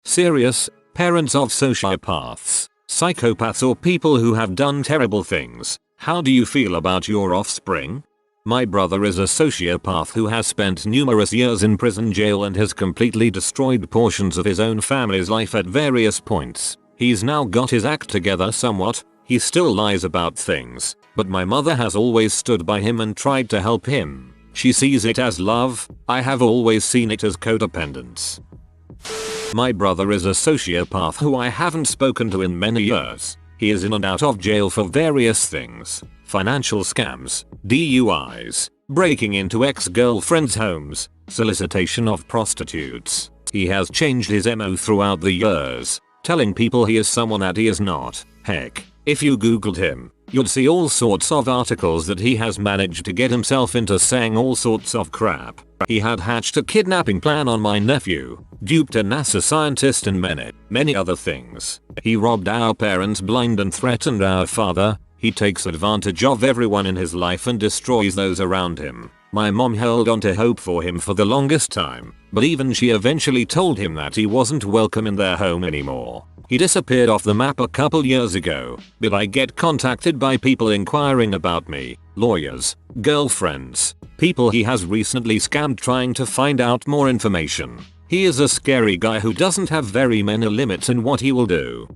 Serious, parents of sociopaths, psychopaths or people who have done terrible things, how do you feel about your offspring? My brother is a sociopath who has spent numerous years in prison jail and has completely destroyed portions of his own family's life at various points. He's now got his act together somewhat, he still lies about things, but my mother has always stood by him and tried to help him. She sees it as love, I have always seen it as codependence. My brother is a sociopath who I haven't spoken to in many years. He is in and out of jail for various things. Financial scams, DUIs, breaking into ex-girlfriends' homes, solicitation of prostitutes. He has changed his MO throughout the years, telling people he is someone that he is not. Heck, if you googled him, you'd see all sorts of articles that he has managed to get himself into saying all sorts of crap. He had hatched a kidnapping plan on my nephew, duped a NASA scientist and many other things. He robbed our parents blind and threatened our father. He takes advantage of everyone in his life and destroys those around him. My mom held on to hope for him for the longest time, but even she eventually told him that he wasn't welcome in their home anymore. He disappeared off the map a couple years ago, but I get contacted by people inquiring about me, lawyers, girlfriends, people he has recently scammed trying to find out more information. He is a scary guy who doesn't have very many limits in what he will do.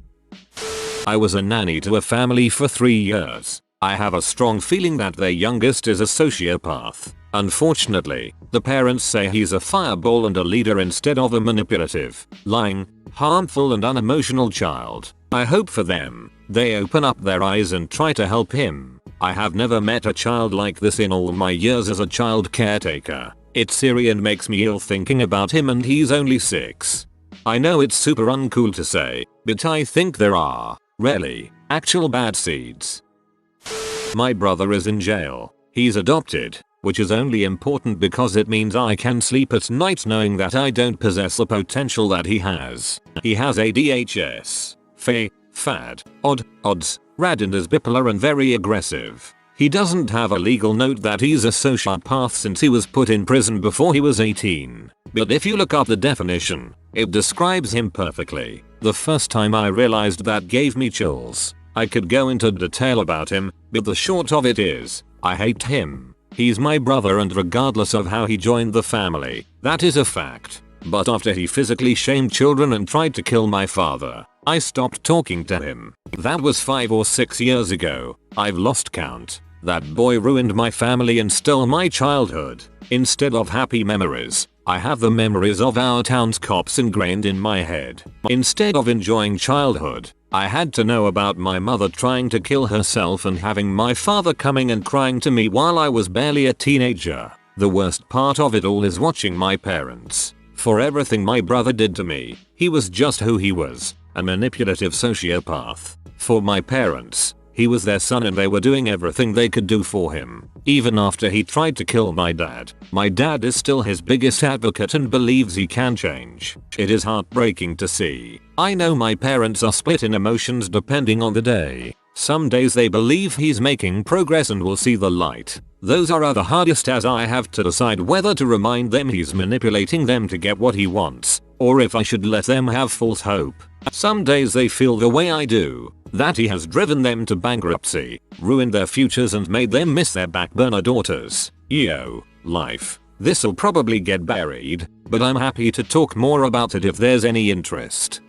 I was a nanny to a family for 3 years. I have a strong feeling that their youngest is a sociopath. Unfortunately, the parents say he's a fireball and a leader instead of a manipulative, lying, harmful and unemotional child. I hope for them, they open up their eyes and try to help him. I have never met a child like this in all my years as a child caretaker. It's eerie and makes me ill thinking about him, and he's only 6. I know it's super uncool to say, but I think there are, really, actual bad seeds. My brother is in jail. He's adopted, which is only important because it means I can sleep at night knowing that I don't possess the potential that he has. He has ADHS, FAD, odds, rad and is bipolar and very aggressive. He doesn't have a legal note that he's a sociopath since he was put in prison before he was 18. But if you look up the definition, it describes him perfectly. The first time I realized that gave me chills. I could go into detail about him, but the short of it is, I hate him. He's my brother and regardless of how he joined the family, that is a fact. But after he physically shamed children and tried to kill my father, I stopped talking to him. That was 5 or 6 years ago. I've lost count. That boy ruined my family and stole my childhood. Instead of happy memories, I have the memories of our town's cops ingrained in my head. Instead of enjoying childhood, I had to know about my mother trying to kill herself and having my father coming and crying to me while I was barely a teenager. The worst part of it all is watching my parents. For everything my brother did to me, he was just who he was, a manipulative sociopath. For my parents, he was their son and they were doing everything they could do for him. Even after he tried to kill my dad is still his biggest advocate and believes he can change. It is heartbreaking to see. I know my parents are split in emotions depending on the day. Some days they believe he's making progress and will see the light. Those are the hardest as I have to decide whether to remind them he's manipulating them to get what he wants, or if I should let them have false hope. Some days they feel the way I do, that he has driven them to bankruptcy, ruined their futures and made them miss their backburner daughters. Yo, life. This'll probably get buried, but I'm happy to talk more about it if there's any interest.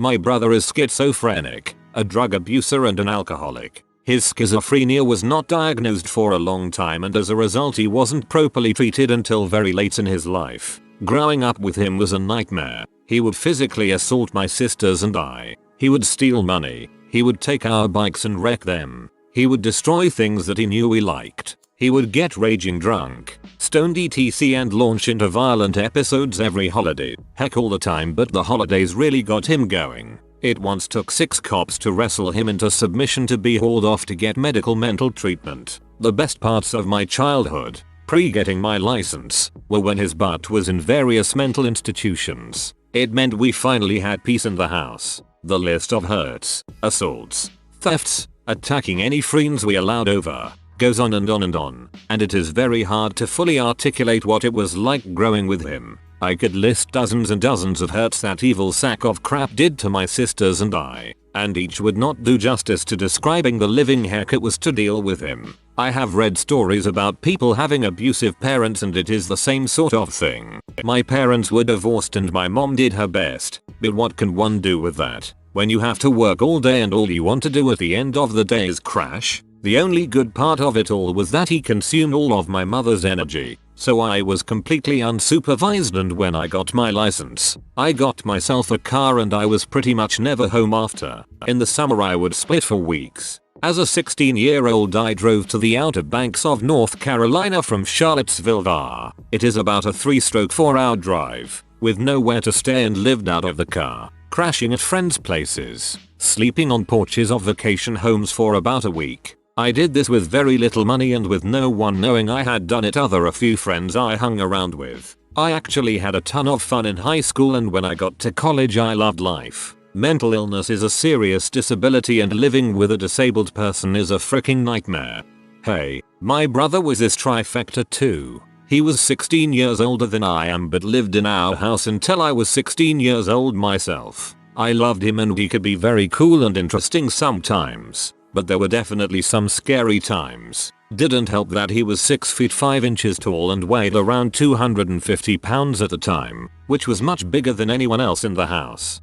My brother is schizophrenic, a drug abuser and an alcoholic. His schizophrenia was not diagnosed for a long time and as a result he wasn't properly treated until very late in his life. Growing up with him was a nightmare. He would physically assault my sisters and I. He would steal money. He would take our bikes and wreck them. He would destroy things that he knew we liked. He would get raging drunk, stoned etc and launch into violent episodes every holiday. Heck, all the time, but the holidays really got him going. It once took 6 cops to wrestle him into submission to be hauled off to get medical mental treatment. The best parts of my childhood, pre-getting my license, were when his butt was in various mental institutions. It meant we finally had peace in the house. The list of hurts, assaults, thefts, attacking any friends we allowed over, goes on and on and on, and it is very hard to fully articulate what it was like growing with him. I could list dozens and dozens of hurts that evil sack of crap did to my sisters and I, and each would not do justice to describing the living heck it was to deal with him. I have read stories about people having abusive parents and it is the same sort of thing. My parents were divorced and my mom did her best, but what can one do with that? When you have to work all day and all you want to do at the end of the day is crash? The only good part of it all was that he consumed all of my mother's energy, so I was completely unsupervised, and when I got my license, I got myself a car and I was pretty much never home after. In the summer I would split for weeks. As a 16-year-old I drove to the Outer Banks of North Carolina from Charlottesville, VA. It is about a 4-hour drive, with nowhere to stay, and lived out of the car, crashing at friends' places, sleeping on porches of vacation homes for about a week. I did this with very little money and with no one knowing I had done it other a few friends I hung around with. I actually had a ton of fun in high school, and when I got to college I loved life. Mental illness is a serious disability and living with a disabled person is a freaking nightmare. Hey, my brother was this trifecta too. He was 16 years older than I am but lived in our house until I was 16 years old myself. I loved him and he could be very cool and interesting sometimes, but there were definitely some scary times. Didn't help that he was 6 feet 5 inches tall and weighed around 250 pounds at the time, which was much bigger than anyone else in the house.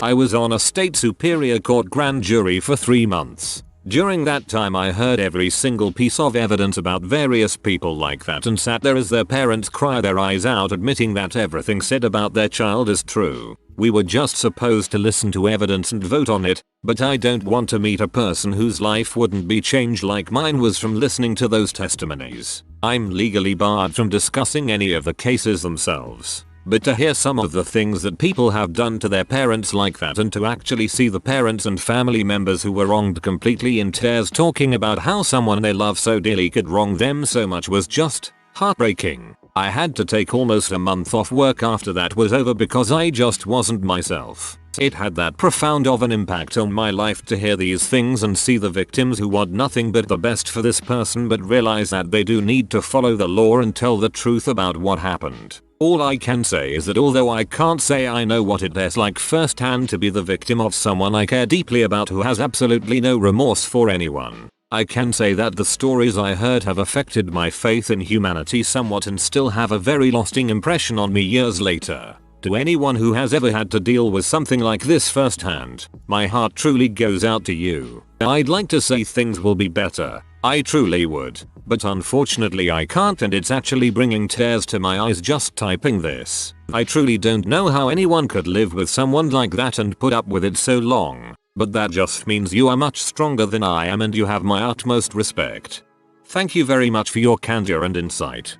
I was on a state superior court grand jury for 3 months. During that time I heard every single piece of evidence about various people like that and sat there as their parents cry their eyes out admitting that everything said about their child is true. We were just supposed to listen to evidence and vote on it, but I don't want to meet a person whose life wouldn't be changed like mine was from listening to those testimonies. I'm legally barred from discussing any of the cases themselves. But to hear some of the things that people have done to their parents like that, and to actually see the parents and family members who were wronged completely in tears talking about how someone they love so dearly could wrong them so much, was just heartbreaking. I had to take almost a month off work after that was over because I just wasn't myself. It had that profound of an impact on my life to hear these things and see the victims who want nothing but the best for this person but realize that they do need to follow the law and tell the truth about what happened. All I can say is that although I can't say I know what it's like firsthand to be the victim of someone I care deeply about who has absolutely no remorse for anyone, I can say that the stories I heard have affected my faith in humanity somewhat and still have a very lasting impression on me years later. To anyone who has ever had to deal with something like this firsthand, my heart truly goes out to you. I'd like to say things will be better. I truly would, but unfortunately I can't, and it's actually bringing tears to my eyes just typing this. I truly don't know how anyone could live with someone like that and put up with it so long, but that just means you are much stronger than I am and you have my utmost respect. Thank you very much for your candor and insight.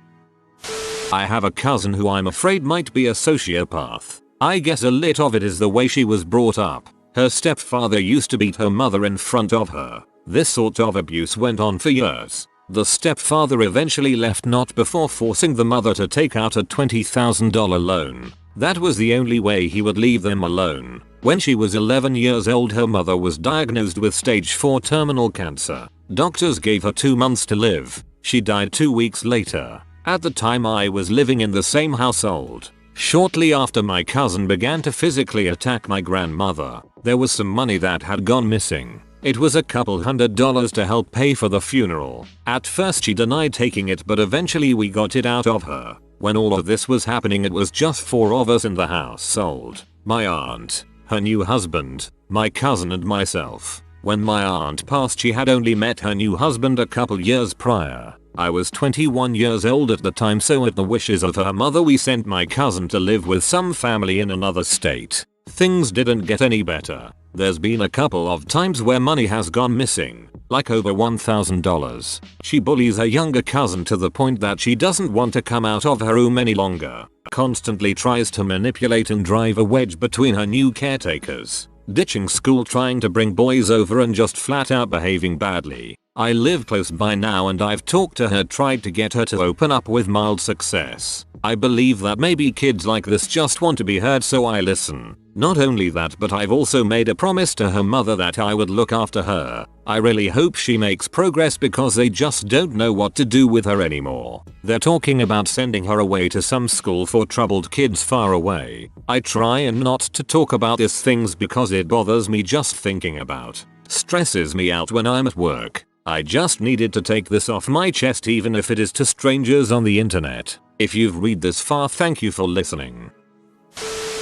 I have a cousin who I'm afraid might be a sociopath. I guess a lit of it is the way she was brought up. Her stepfather used to beat her mother in front of her. This sort of abuse went on for years. The stepfather eventually left not before forcing the mother to take out a $20,000 loan. That was the only way he would leave them alone. When she was 11 years old, her mother was diagnosed with stage 4 terminal cancer. Doctors gave her 2 months to live. She died 2 weeks later. At the time I was living in the same household. Shortly after, my cousin began to physically attack my grandmother. There was some money that had gone missing. It was a couple $100 to help pay for the funeral. At first she denied taking it, but eventually we got it out of her. When all of this was happening, it was just 4 of us in the household. My aunt, her new husband, my cousin and myself. When my aunt passed, she had only met her new husband a couple years prior. I was 21 years old at the time, so at the wishes of her mother we sent my cousin to live with some family in another state. Things didn't get any better. There's been a couple of times where money has gone missing, like over $1,000. She bullies her younger cousin to the point that she doesn't want to come out of her room any longer. Constantly tries to manipulate and drive a wedge between her new caretakers. Ditching school, trying to bring boys over, and just flat out behaving badly. I live close by now and I've talked to her, tried to get her to open up with mild success. I believe that maybe kids like this just want to be heard, so I listen. Not only that, but I've also made a promise to her mother that I would look after her. I really hope she makes progress because they just don't know what to do with her anymore. They're talking about sending her away to some school for troubled kids far away. I try and not to talk about these things because it bothers me just thinking about. Stresses me out when I'm at work. I just needed to take this off my chest, even if it is to strangers on the internet. If you've read this far, thank you for listening.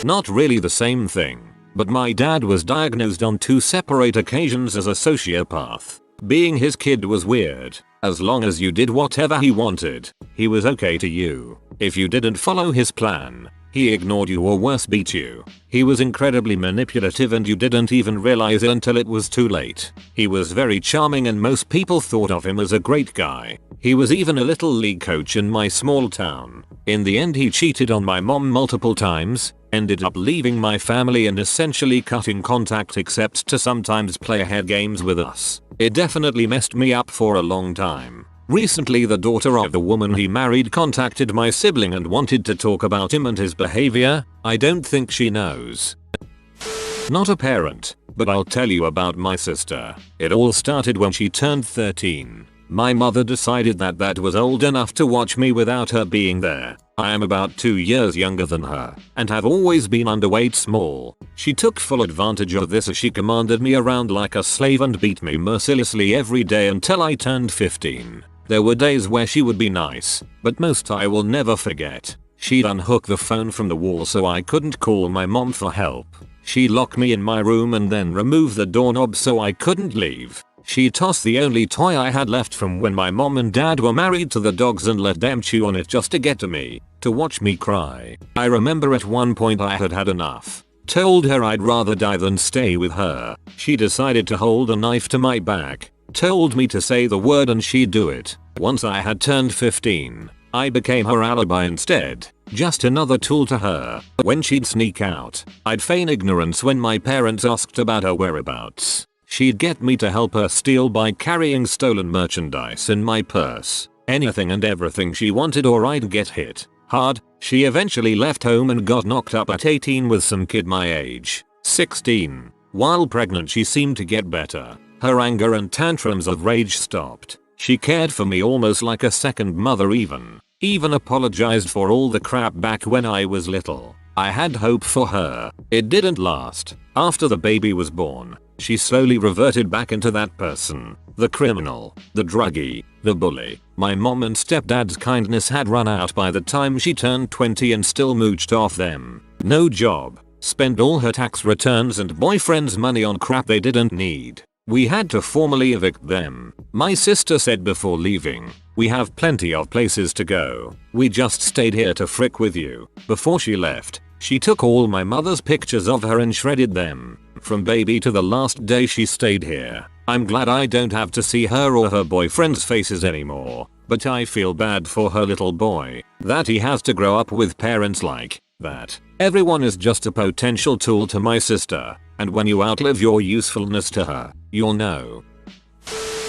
Not really the same thing, but my dad was diagnosed on 2 separate occasions as a sociopath. Being his kid was weird. As long as you did whatever he wanted, he was okay to you. If you didn't follow his plan, he ignored you or worse, beat you. He was incredibly manipulative and you didn't even realize it until it was too late. He was very charming and most people thought of him as a great guy. He was even a little league coach in my small town. In the end, he cheated on my mom multiple times, ended up leaving my family and essentially cutting contact except to sometimes play head games with us. It definitely messed me up for a long time. Recently, the daughter of the woman he married contacted my sibling and wanted to talk about him and his behavior. I don't think she knows. Not a parent, but I'll tell you about my sister. It all started when she turned 13. My mother decided that was old enough to watch me without her being there. I am about 2 years younger than her and have always been underweight small. She took full advantage of this as she commanded me around like a slave and beat me mercilessly every day until I turned 15. There were days where she would be nice, but most I will never forget. She'd unhook the phone from the wall so I couldn't call my mom for help. She'd lock me in my room and then remove the doorknob so I couldn't leave. She tossed the only toy I had left from when my mom and dad were married to the dogs and let them chew on it just to get to me, to watch me cry. I remember at one point I had had enough. Told her I'd rather die than stay with her. She decided to hold a knife to my back. Told me to say the word and she'd do it. Once I had turned 15, I became her alibi instead. Just another tool to her. When she'd sneak out, I'd feign ignorance when my parents asked about her whereabouts. She'd get me to help her steal by carrying stolen merchandise in my purse. Anything and everything she wanted or I'd get hit hard. She eventually left home and got knocked up at 18 with some kid my age, 16. While pregnant, she seemed to get better. Her anger and tantrums of rage stopped. She cared for me almost like a second mother, even apologized for all the crap back when I was little. I had hope for her. It didn't last. After the baby was born, she slowly reverted back into that person. The criminal, the druggie, the bully. My mom and stepdad's kindness had run out by the time she turned 20 and still mooched off them. No job. Spent all her tax returns and boyfriend's money on crap they didn't need. We had to formally evict them. My sister said before leaving, "We have plenty of places to go. We just stayed here to frick with you." Before she left, she took all my mother's pictures of her and shredded them. From baby to the last day she stayed here. I'm glad I don't have to see her or her boyfriend's faces anymore, but I feel bad for her little boy, that he has to grow up with parents like that. Everyone is just a potential tool to my sister, and when you outlive your usefulness to her, you'll know.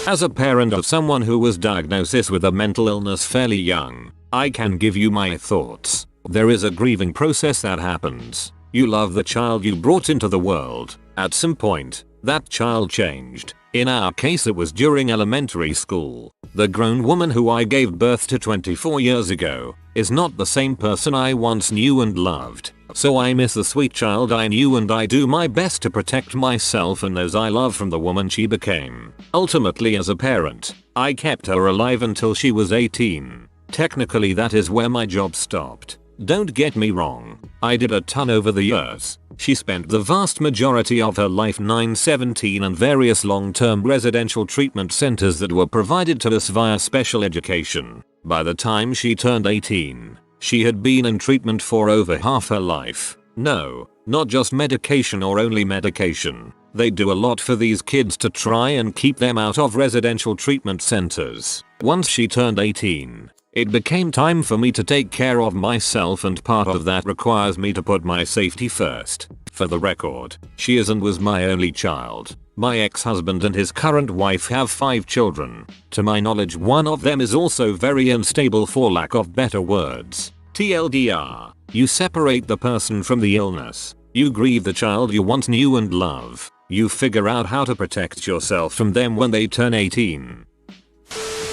As a parent of someone who was diagnosed with a mental illness fairly young, I can give you my thoughts. There is a grieving process that happens. You love the child you brought into the world. At some point, that child changed. In our case, it was during elementary school. The grown woman who I gave birth to 24 years ago is not the same person I once knew and loved. So I miss the sweet child I knew and I do my best to protect myself and those I love from the woman she became. Ultimately, as a parent, I kept her alive until she was 18. Technically, that is where my job stopped. Don't get me wrong, I did a ton over the years. She spent the vast majority of her life 9-17 and various long-term residential treatment centers that were provided to us via special education. By the time she turned 18, she had been in treatment for over half her life. No, not just medication or only medication. They do a lot for these kids to try and keep them out of residential treatment centers. Once she turned 18, it became time for me to take care of myself, and part of that requires me to put my safety first. For the record, she is and was my only child, My ex-husband and his current wife have 5 children. To my knowledge, one of them is also very unstable, for lack of better words. TLDR, you separate the person from the illness. You grieve the child you once knew and love. You figure out how to protect yourself from them when they turn 18.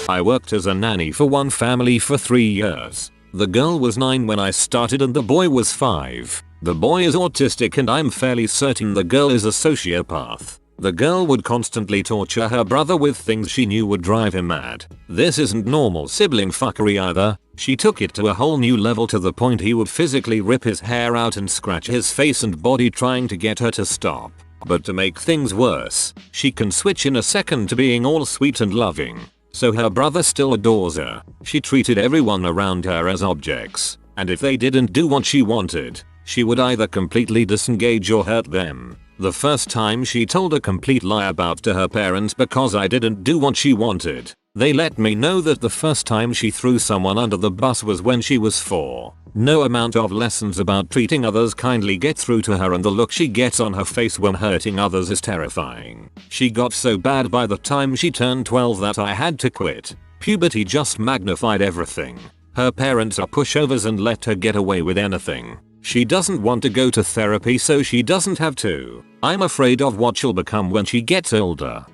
I worked as a nanny for one family for 3 years. The girl was 9 when I started and the boy was 5. The boy is autistic and I'm fairly certain the girl is a sociopath. The girl would constantly torture her brother with things she knew would drive him mad. This isn't normal sibling fuckery either. She took it to a whole new level, to the point he would physically rip his hair out and scratch his face and body trying to get her to stop. But to make things worse, she can switch in a second to being all sweet and loving. So her brother still adores her. She treated everyone around her as objects, and if they didn't do what she wanted, she would either completely disengage or hurt them. The first time she told a complete lie about to her parents because I didn't do what she wanted. They let me know that the first time she threw someone under the bus was when she was 4. No amount of lessons about treating others kindly get through to her, and the look she gets on her face when hurting others is terrifying. She got so bad by the time she turned 12 that I had to quit. Puberty just magnified everything. Her parents are pushovers and let her get away with anything. She doesn't want to go to therapy, so she doesn't have to. I'm afraid of what she'll become when she gets older.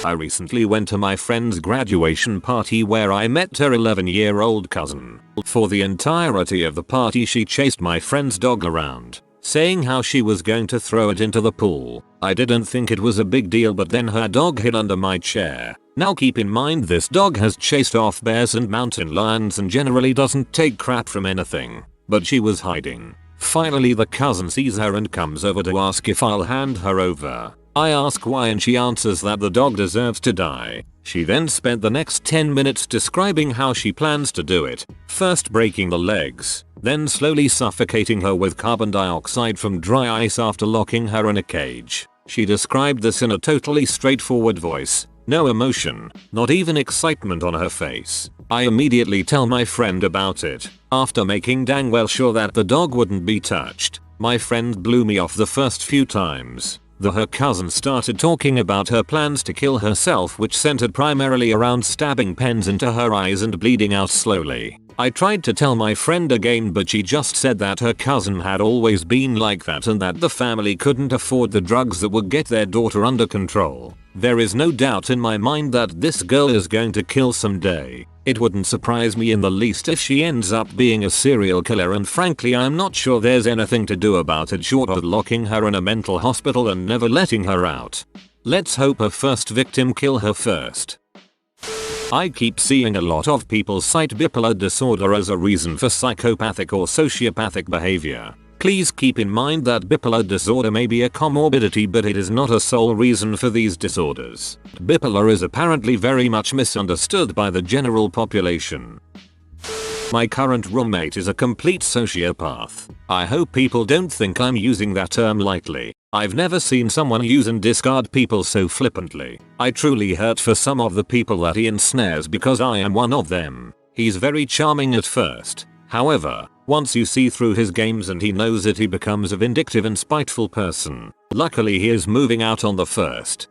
I recently went to my friend's graduation party where I met her 11-year-old cousin. For the entirety of the party she chased my friend's dog around, saying how she was going to throw it into the pool. I didn't think it was a big deal, but then her dog hid under my chair. Now keep in mind, this dog has chased off bears and mountain lions and generally doesn't take crap from anything. But she was hiding. Finally the cousin sees her and comes over to ask if I'll hand her over. I ask why and she answers that the dog deserves to die. She then spent the next 10 minutes describing how she plans to do it. First breaking the legs, then slowly suffocating her with carbon dioxide from dry ice after locking her in a cage. She described this in a totally straightforward voice. No emotion, not even excitement on her face. I immediately tell my friend about it. After making dang well sure that the dog wouldn't be touched, my friend blew me off the first few times. Her cousin started talking about her plans to kill herself, which centered primarily around stabbing pens into her eyes and bleeding out slowly. I tried to tell my friend again, but she just said that her cousin had always been like that and that the family couldn't afford the drugs that would get their daughter under control. There is no doubt in my mind that this girl is going to kill someday. It wouldn't surprise me in the least if she ends up being a serial killer, and frankly I'm not sure there's anything to do about it short of locking her in a mental hospital and never letting her out. Let's hope her first victim kill her first. I keep seeing a lot of people cite bipolar disorder as a reason for psychopathic or sociopathic behavior. Please keep in mind that bipolar disorder may be a comorbidity, but it is not a sole reason for these disorders. Bipolar is apparently very much misunderstood by the general population. My current roommate is a complete sociopath. I hope people don't think I'm using that term lightly. I've never seen someone use and discard people so flippantly. I truly hurt for some of the people that he ensnares because I am one of them. He's very charming at first. However, once you see through his games and he knows it, he becomes a vindictive and spiteful person. Luckily he is moving out on the 1st.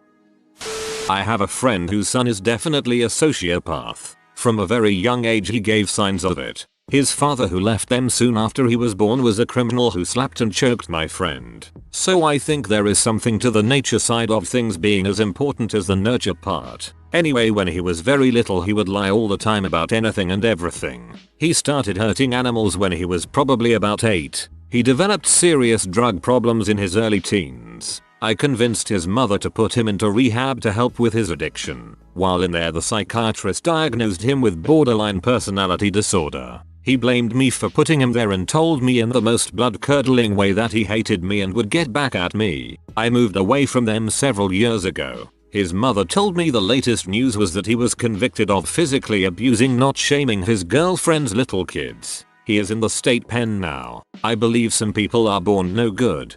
I have a friend whose son is definitely a sociopath. From a very young age he gave signs of it. His father, who left them soon after he was born, was a criminal who slapped and choked my friend. So I think there is something to the nature side of things being as important as the nurture part. Anyway, when he was very little he would lie all the time about anything and everything. He started hurting animals when he was probably about 8. He developed serious drug problems in his early teens. I convinced his mother to put him into rehab to help with his addiction. While in there, the psychiatrist diagnosed him with borderline personality disorder. He blamed me for putting him there and told me in the most blood-curdling way that he hated me and would get back at me. I moved away from them several years ago. His mother told me the latest news was that he was convicted of physically abusing, not shaming, his girlfriend's little kids. He is in the state pen now. I believe some people are born no good.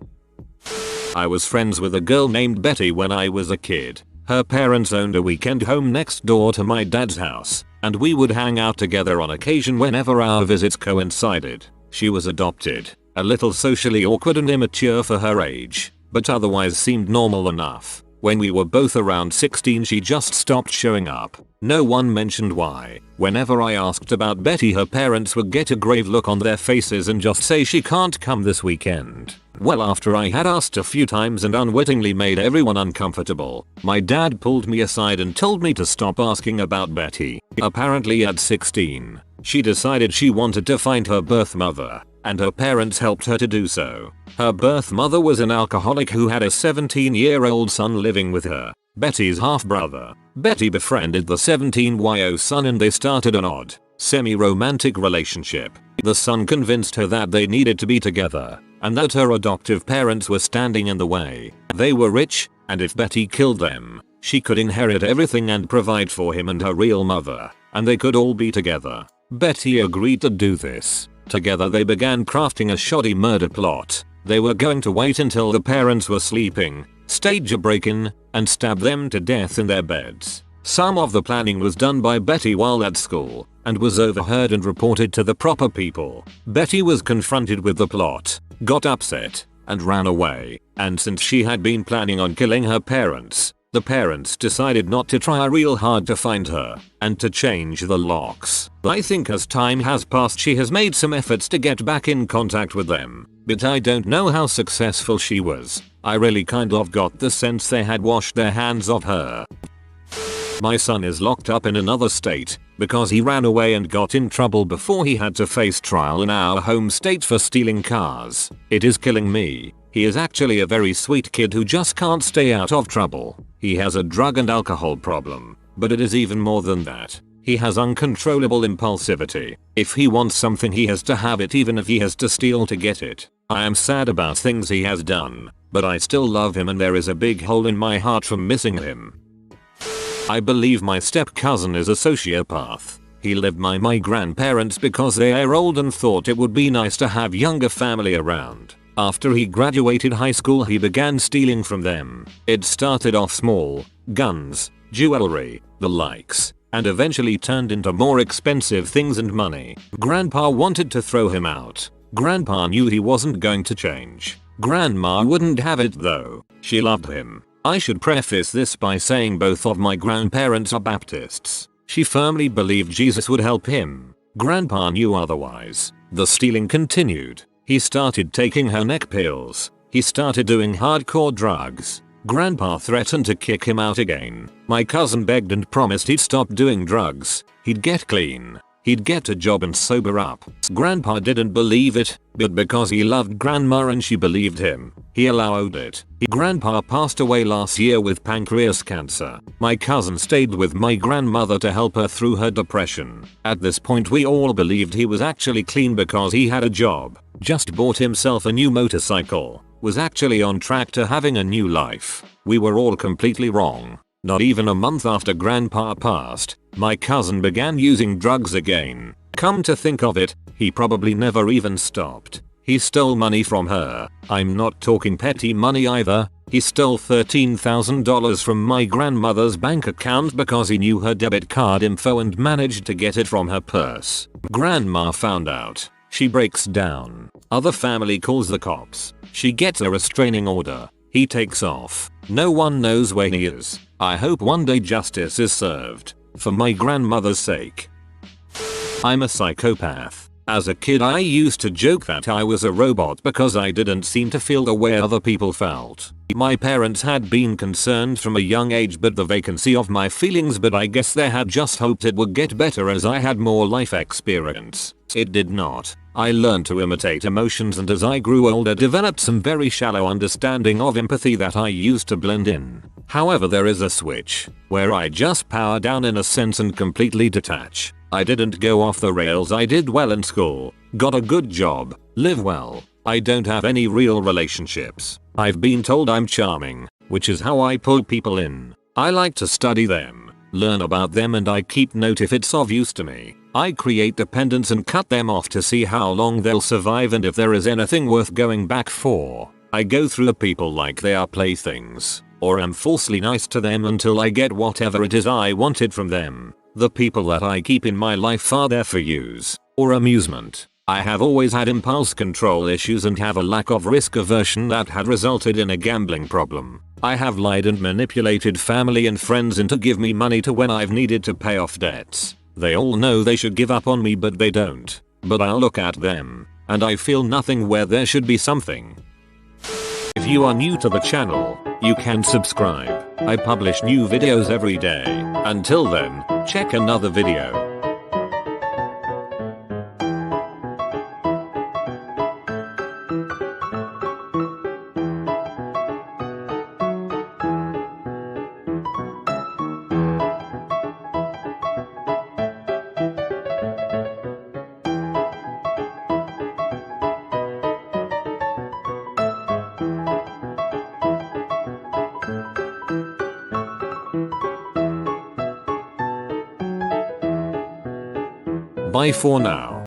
I was friends with a girl named Betty when I was a kid. Her parents owned a weekend home next door to my dad's house, and we would hang out together on occasion whenever our visits coincided. She was adopted, a little socially awkward and immature for her age, but otherwise seemed normal enough. When we were both around 16 she just stopped showing up. No one mentioned why. Whenever I asked about Betty her parents would get a grave look on their faces and just say she can't come this weekend. Well, after I had asked a few times and unwittingly made everyone uncomfortable, my dad pulled me aside and told me to stop asking about Betty. Apparently at 16, she decided she wanted to find her birth mother, and her parents helped her to do so. Her birth mother was an alcoholic who had a 17-year-old son living with her, Betty's half-brother. Betty befriended the 17-year-old son and they started an odd, semi-romantic relationship. The son convinced her that they needed to be together, and that her adoptive parents were standing in the way. They were rich, and if Betty killed them, she could inherit everything and provide for him and her real mother, and they could all be together. Betty agreed to do this. Together they began crafting a shoddy murder plot. They were going to wait until the parents were sleeping, stage a break-in, and stab them to death in their beds. Some of the planning was done by Betty while at school, and was overheard and reported to the proper people. Betty was confronted with the plot, got upset, and ran away. And since she had been planning on killing her parents, the parents decided not to try real hard to find her, and to change the locks. I think as time has passed she has made some efforts to get back in contact with them, but I don't know how successful she was. I really kind of got the sense they had washed their hands of her. My son is locked up in another state because he ran away and got in trouble before he had to face trial in our home state for stealing cars. It is killing me. He is actually a very sweet kid who just can't stay out of trouble. He has a drug and alcohol problem, but it is even more than that. He has uncontrollable impulsivity. If he wants something he has to have it even if he has to steal to get it. I am sad about things he has done, but I still love him and there is a big hole in my heart from missing him. I believe my step cousin is a sociopath. He lived by my grandparents because they are old and thought it would be nice to have younger family around. After he graduated high school he began stealing from them. It started off small, guns, jewelry, the likes, and eventually turned into more expensive things and money. Grandpa wanted to throw him out. Grandpa knew he wasn't going to change. Grandma wouldn't have it though. She loved him. I should preface this by saying both of my grandparents are Baptists. She firmly believed Jesus would help him. Grandpa knew otherwise. The stealing continued. He started taking her neck pills. He started doing hardcore drugs. Grandpa threatened to kick him out again. My cousin begged and promised he'd stop doing drugs. He'd get clean. He'd get a job and sober up. Grandpa didn't believe it, but because he loved Grandma and she believed him, he allowed it. Grandpa passed away last year with pancreas cancer. My cousin stayed with my grandmother to help her through her depression. At this point we all believed he was actually clean because he had a job, just bought himself a new motorcycle, was actually on track to having a new life. We were all completely wrong. Not even a month after Grandpa passed, my cousin began using drugs again. Come to think of it, he probably never even stopped. He stole money from her. I'm not talking petty money either. He stole $13,000 from my grandmother's bank account because he knew her debit card info and managed to get it from her purse. Grandma found out. She breaks down. Other family calls the cops. She gets a restraining order. He takes off. No one knows where he is. I hope one day justice is served. For my grandmother's sake. I'm a psychopath. As a kid I used to joke that I was a robot because I didn't seem to feel the way other people felt. My parents had been concerned from a young age about the vacancy of my feelings, but I guess they had just hoped it would get better as I had more life experience. It did not. I learned to imitate emotions and as I grew older developed some very shallow understanding of empathy that I used to blend in. However, there is a switch where I just power down in a sense and completely detach. I didn't go off the rails. I did well in school, got a good job, live well. I don't have any real relationships. I've been told I'm charming, which is how I pull people in. I like to study them, learn about them, and I keep note if it's of use to me. I create dependence and cut them off to see how long they'll survive and if there is anything worth going back for. I go through the people like they are playthings, or am falsely nice to them until I get whatever it is I wanted from them. The people that I keep in my life are there for use or amusement. I have always had impulse control issues and have a lack of risk aversion that had resulted in a gambling problem. I have lied and manipulated family and friends into give me money to when I've needed to pay off debts. They all know they should give up on me but they don't. But I'll look at them and I feel nothing where there should be something. If you are new to the channel, you can subscribe. I publish new videos every day. Until then, check another video. Bye for now.